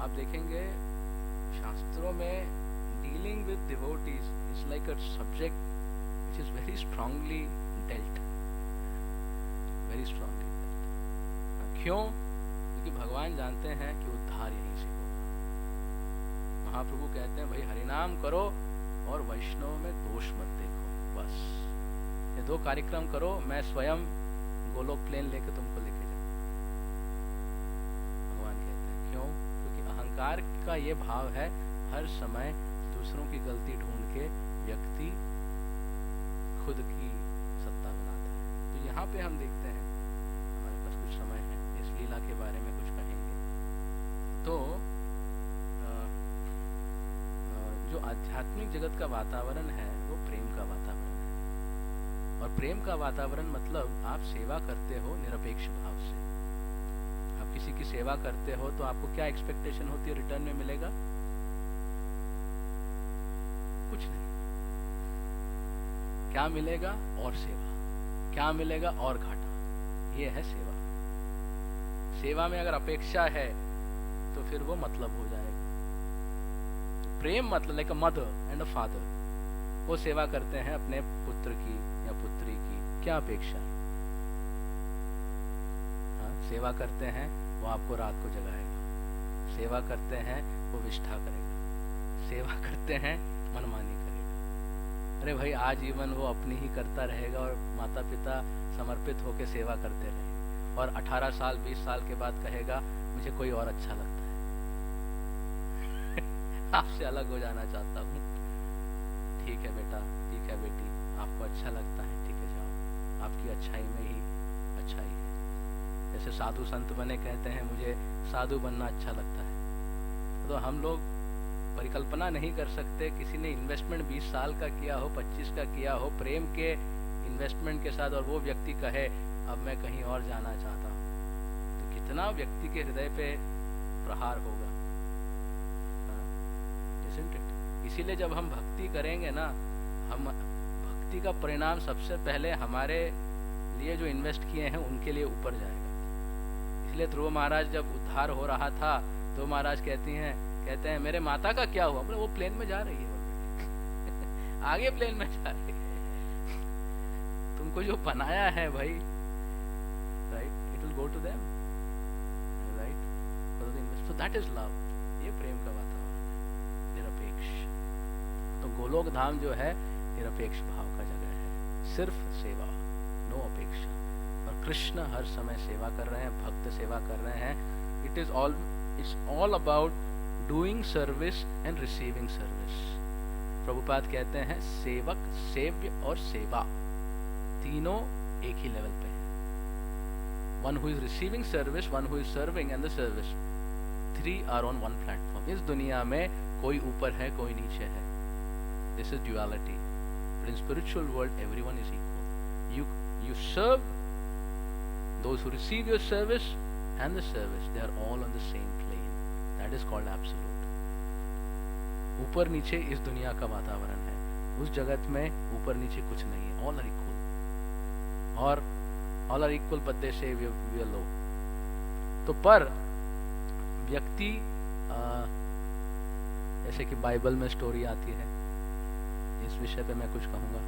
आप देखेंगे शास्त्रों में dealing with devotees is like a subject which is very strongly dealt, very strongly dealt. क्यों? क्योंकि भगवान जानते हैं कि उद्धार यहीं से होगा। महाप्रभु कहते हैं भाई हरिनाम करो और वैष्णव में दोष मत देखो, बस ये दो कार्यक्रम करो, मैं स्वयं गोलोक प्लेन लेके तुमको लेके जाऊं। भगवान कहते हैं क्यों? क्योंकि अहंकार का ये भाव है, हर समय दूसरों की गलती ढूंढ के व्यक्ति खुद की सत्ता बनाता है। तो यहाँ पे हम देखते हैं, हमारे पास कुछ समय है, इस लीला के बारे में कुछ कहेंगे। तो जो आध्यात्मिक जगत का वातावरण है वो प्रेम का वातावरण है, और प्रेम का वातावरण मतलब आप सेवा करते हो निरपेक्ष भाव से। आप किसी की सेवा करते हो तो आपको क्या एक्सपेक्टेशन होती है रिटर्न में मिलेगा? कुछ नहीं। क्या मिलेगा? और सेवा। क्या मिलेगा? और घाटा। ये है सेवा। सेवा में अगर अपेक्षा है तो फिर वो मतलब हो जाएगा। प्रेम मतलब like a mother and a father, वो सेवा करते हैं अपने पुत्र की या पुत्री की, क्या अपेक्षा? हाँ, सेवा करते हैं वो आपको रात को जगाएगा, सेवा करते हैं वो विष्ठा करेगा, सेवा करते हैं मनमानी करेगा। अरे भाई आजीवन वो अपनी ही करता रहेगा और माता पिता समर्पित होकर सेवा करते रहेंगे, और 18 साल 20 साल के बाद कहेगा मुझे कोई और अच्छा लगता है, आपसे अलग हो जाना चाहता हूँ। ठीक है बेटा, ठीक है बेटी, आपको अच्छा लगता है, ठीक है जाओ, आपकी अच्छाई में ही अच्छाई है। जैसे साधु संत बने कहते हैं मुझे साधु बनना अच्छा लगता है, तो हम लोग परिकल्पना नहीं कर सकते, किसी ने इन्वेस्टमेंट 20 साल का किया हो, 25 का किया हो प्रेम के इन्वेस्टमेंट के साथ, और वो व्यक्ति कहे अब मैं कहीं और जाना चाहता हूँ, तो कितना व्यक्ति के हृदय पे प्रहार होगा। इसीलिए जब हम भक्ति करेंगे ना, हम भक्ति का परिणाम सबसे पहले हमारे लिए जो इन्वेस्ट किए हैं उनके लिए ऊपर जाएगा। इसलिए ध्रुव महाराज जब उद्धार हो रहा था तो महाराज कहते हैं मेरे माता का क्या हुआ? बोले वो प्लेन में जा रही है आगे प्लेन में जा रही है तुमको जो बनाया है भाई, right, it will go to them, right, so that is love. ये प्रेम का वातावरण है, निरपेक्ष। तो गोलोक धाम जो है निरपेक्ष भाव का जगह है, सिर्फ सेवा, नो अपेक्षा। और कृष्ण हर समय सेवा कर रहे हैं, भक्त सेवा कर रहे हैं। It's all about doing service and receiving service. Prabhupada कहते हैं सेवक, सेव्य और सेवा तीनों एक ही लेवल पे हैं। One who is receiving service, one who is serving and the service, 3 are on one platform. इस दुनिया में कोई ऊपर है, कोई नीचे है। This is duality. But in spiritual world, everyone is equal. You serve those who receive your service and the service. They are all on the same plane. That is called absolute. ऊपर नीचे इस दुनिया का वातावरण है, उस जगत में ऊपर नीचे कुछ नहीं है, all are equal. और all are equal but they say we are low. तो पर व्यक्ति जैसे कि बाइबल में स्टोरी आती है, इस विषय पे मैं कुछ कहूँगा।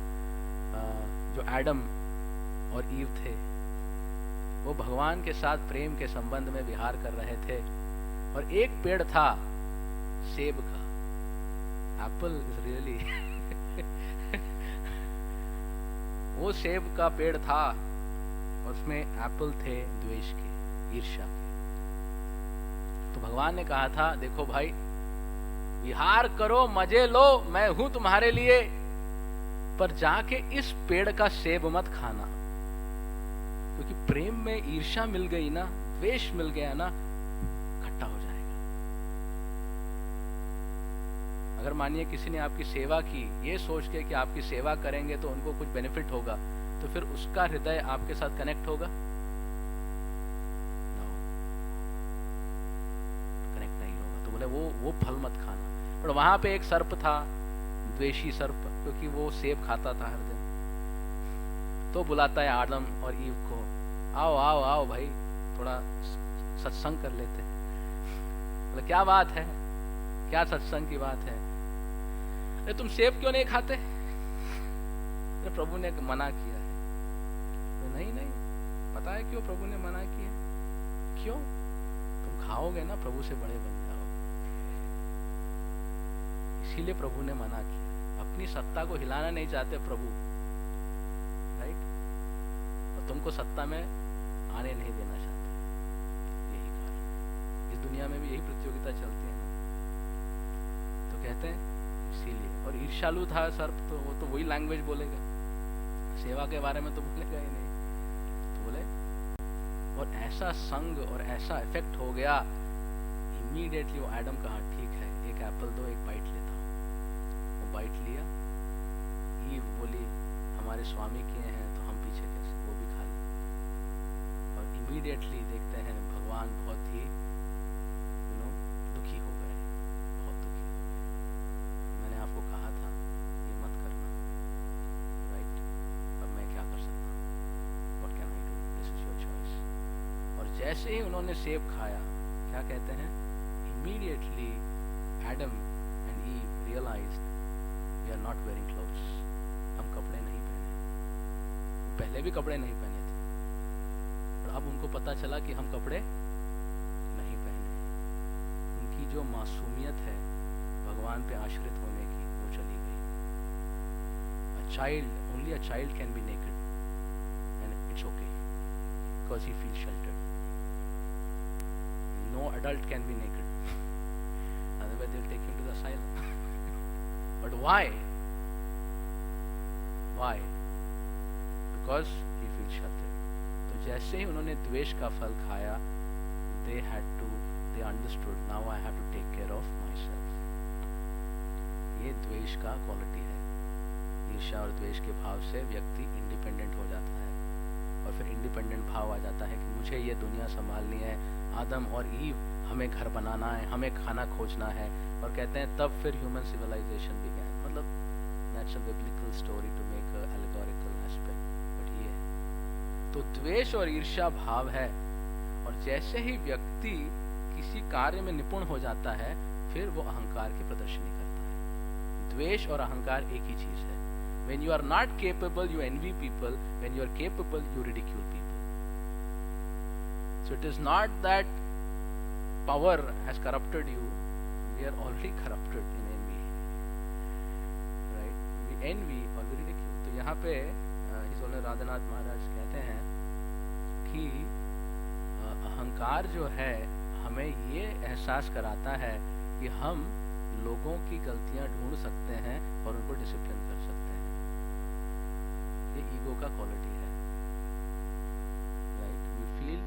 जो एडम और ईव थे वो भगवान के साथ प्रेम के संबंध में विहार कर रहे थे, और एक पेड़ था सेब का, एप्पल इज रियली वो सेब का पेड़ था, और उसमें एप्पल थे द्वेष के, ईर्ष्या के। तो भगवान ने कहा था, देखो भाई, विहार करो, मजे लो, मैं हूं तुम्हारे लिए, पर जाके इस पेड़ का सेब मत खाना, क्योंकि प्रेम में ईर्ष्या मिल गई ना, द्वेष मिल गया ना, खट्टा हो जाएगा। अगर मानिए किसी ने आपकी सेवा की, ये सोच के कि आपकी सेवा करेंगे तो उनको कुछ बेनिफिट होगा, तो फिर उसका हृदय आपके साथ कनेक्ट होगा? कनेक्ट नहीं होगा। तो बोले वो फल मत खाना। पर वहां पे एक सर्प था, द्वेषी सर्प, क्योंकि वो सेब खाता था हर दिन। तो बुलाता है आदम और ईव को, आओ आओ आओ भाई, थोड़ा सत्संग कर लेते हैं। बोले क्या बात है, क्या सत्संग की बात है? अरे तुम सेब क्यों नहीं खाते? अरे प्रभु ने मना किया है। तो नहीं नहीं, पता है क्यों प्रभु ने मना किया? क्यों? तुम खाओगे ना प्रभु से बड़े बन जाओगे, इसीलिए प्रभु ने मना किया। अपनी सत्ता को हिलाना नहीं चाहते प्रभु, राइट? और तुमको सत्ता में आने नहीं देना चाहते, यही कारण। इस दुनिया में भी यही प्रतियोगिता चलती है ना, तो कहते हैं इसीलिए। और ईर्ष्यालु था सर्प, तो वो तो वही लैंग्वेज बोलेगा, सेवा के बारे में तो बोलेगा ही नहीं। तो बोले, और ऐसा संग और ऐसा इफेक्ट हो गया, इमीडिएटली वो एडम कहा ठीक है, एक एप्पल दो, एक बाइट लेता हूँ। वो बाइट लिया। ईव बोली हमारे स्वामी किए हैं तो हम पीछे कैसे, वो भी खा लिया। और इमीडिएटली देखते हैं भगवान बहुत ही दुखी हो गए, बहुत दुखी हो गए। मैंने आपको कहा था ये मत करना, राइट? अब मैं क्या कर सकता हूँ? What can I do? This is your choice. और जैसे ही उन्होंने सेब खाया, क्या कहते हैं? Immediately Adam and Eve realised we are not wearing clothes. हम कपड़े नहीं पहने, पहले भी कपड़े नहीं पहने थे, और अब उनको पता चला कि हम कपड़े नहीं पहने। उनकी जो मासूमियत है भगवान पे आश्रित होने की, वो चली गई। Only a child can be naked and it's okay because he feels sheltered. No adult can be naked, otherwise they'll take him to the asylum. But why? Because he feels sheltered. तो जैसे ही उन्होंने द्वेष का फल खाया, they understood, now I have to take care of myself. ये द्वेष का क्वालिटी है। ईर्ष्या और द्वेष के भाव से व्यक्ति इंडिपेंडेंट हो जाता है, और फिर इंडिपेंडेंट भाव आ जाता है कि मुझे ये दुनिया संभालनी है। आदम और ईव, हमें घर बनाना है, हमें खाना खोजना है। और कहते हैं तब फिर ह्यूमन सिविलाइजेशन बिगैन। मतलब that's a biblical story to make a allegorical aspect, but ये है। तो द्वेष और ईर्ष्या भाव है, और जैसे ही व्यक्ति किसी कार्य में निपुण हो जाता है, फिर वो अहंकार की प्रदर्शनी करता है। द्वेष और अहंकार एक ही चीज है। When you are not capable, you envy people. When you are capable, you ridicule people. So it is not that power has corrupted you. We are already corrupted in envy, right? We envy or we ridicule. तो यहाँ पे His Holiness Radhanath महाराज कहते हैं कि अहंकार जो है हमें ये एहसास कराता है कि हम लोगों की गलतियां ढूंढ सकते हैं और उनको डिसिप्लिन कर सकते हैं। ये ईगो का क्वालिटी है, right? We feel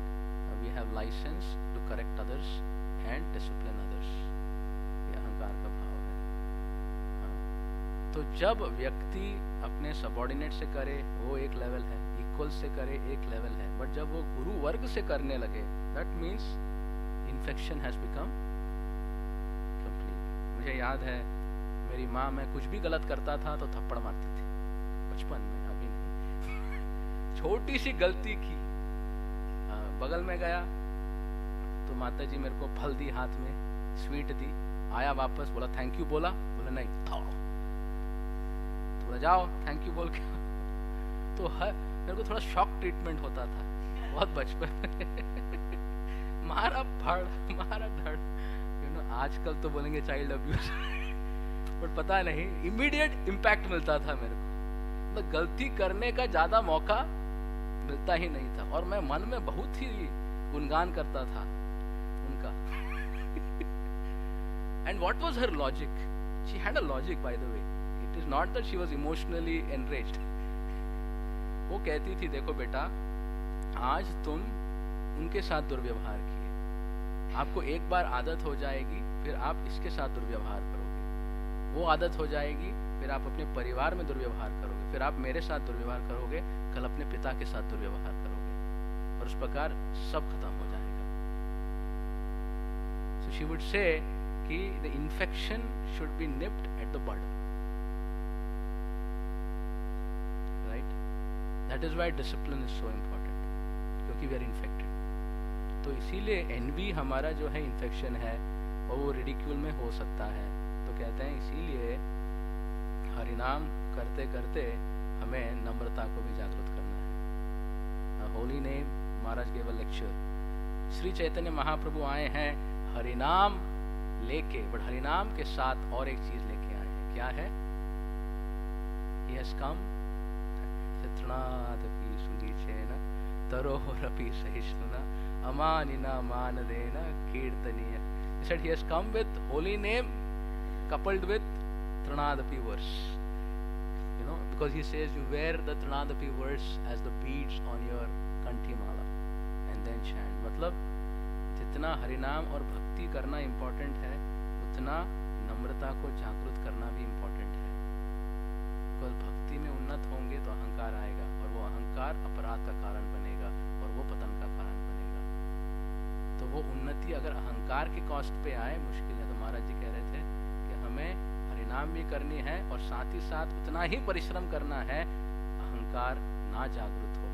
we have licence to correct others and discipline others. ये अहंकार का भाव है। हाँ। तो जब व्यक्ति अपने सबॉर्डिनेट से करे वो एक लेवल है, इक्वल से करे एक लेवल है, बट जब वो गुरु वर्ग से करने लगे, that means infection has become complete. मुझे याद है मेरी माँ, मैं कुछ भी गलत करता था तो थप्पड़ मारती थी बचपन में, अभी नहीं। छोटी सी गलती की, बगल में गया तो माता जी मेरे को फल दी हाथ में, स्वीट दी, आया वापस, बोला थैंक यू, बोला नहीं, थोड़ा जाओ थैंक यू बोल के। तो मेरे को थोड़ा शॉक ट्रीटमेंट होता था बहुत बचपन में। मारा फड़, मारा धड़, आजकल तो बोलेंगे चाइल्ड अब्यूज, बट पता नहीं, इमीडिएट इम्पैक्ट मिलता था मेरे को। मतलब गलती करने का ज्यादा मौका मिलता ही नहीं था, और मैं मन में बहुत ही गुणगान करता था उनका। And what was her logic? She had a logic, by the way. It is not that she was emotionally enraged. वो कहती थी, देखो बेटा, आज तुम उनके साथ दुर्व्यवहार किए, आपको एक बार आदत हो जाएगी, फिर आप इसके साथ दुर्व्यवहार करोगे, वो आदत हो जाएगी, फिर आप अपने परिवार में दुर्व्यवहार करोगे, फिर आप मेरे साथ दुर्व्यवहार करोगे, कल अपने पिता के साथ दुर्व्यवहार करोगे, और उस प्रकार सब खत्म हो जाएगा। सो शी वुड से कि the infection should be nipped at the bud, right? That is why discipline is so important, क्योंकि वी आर इन्फेक्टेड। तो इसीलिए एनवी हमारा जो है इन्फेक्शन है, और वो रिडिक्यूल में हो सकता है। तो कहते हैं इसीलिए हरिनाम करते करते हमें नम्रता को भी जागृत करना है। Holy name, Maharaj gave a lecture. Shri Chaitanya Mahaprabhu आए हैं हरिनाम लेके, बट हरिनाम के साथ और एक चीज लेके आए हैं। क्या है? He has come चित्रनादपि सुनीचेन तरोरपि सहिष्णुना अमानिना मानदेना कीर्तनीय। He said he has come with holy name coupled with Trinadapi verse. You know, because he says you wear the Trinadapi verse as the beads on your kanthi mala and then chant. मतलब जितना हरिनाम और भक्ति करना important है, उतना नम्रता को जागृत करना भी इम्पोर्टेंट है। बिकॉज भक्ति में उन्नत होंगे तो अहंकार आएगा, और वो अहंकार अपराध का कारण बनेगा, और वो पतन का कारण बनेगा। तो वो उन्नति अगर अहंकार के कॉस्ट पे आए, मुश्किल है। तो महाराज जी कह रहे थे कि हमें हरिनाम भी करनी है, और साथ ही साथ उतना ही परिश्रम करना है अहंकार ना जागृत हो।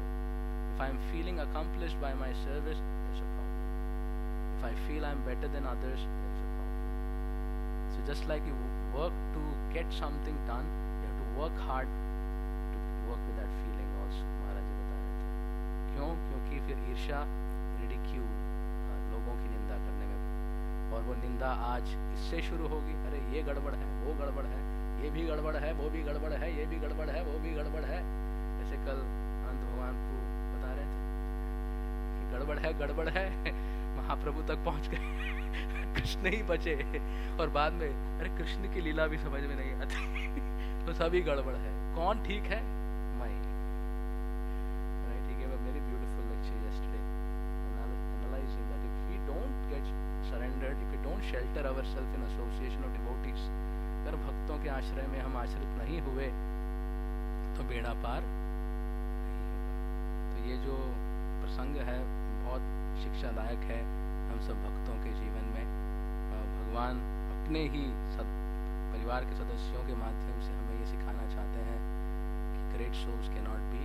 If I am feeling accomplished by my service, there's a problem. If I feel I am better than others, there's a problem. So just like you work to get something done, you have to work hard to work with that feeling also. महाराज जी बता रहे थे। क्यों? क्योंकि फिर ईर्ष्या, ridicule, लोगों की निंदा करने में, और वो निंदा आज इससे शुरू होगी, अरे ये गड़बड़ है, वो गड़बड़ है, ये भी गड़बड़ है, वो भी गड़बड़ है, ये भी गड़बड़ है, वो भी गड़बड़ है। जैसे कल अनंत भगवान को बता रहे थे कि गड़बड़ है महाप्रभु तक पहुंच गए, कृष्ण ही बचे, और बाद में अरे कृष्ण की लीला भी समझ में नहीं आती। तो सभी गड़बड़ है। कौन ठीक है? मैं। Right? He gave a very beautiful lecture yesterday, analyzing that if we don't get surrendered, if we don't shelter ourselves in association of devotees, अगर भक्तों के आश्रय में हम आश्रित नहीं हुए तो बेड़ा पार नहीं होगा। तो ये जो प्रसंग है बहुत शिक्षादायक है हम सब भक्तों के जीवन में। भगवान अपने ही परिवार के सदस्यों के माध्यम से हमें ये सिखाना चाहते हैं कि great souls cannot not be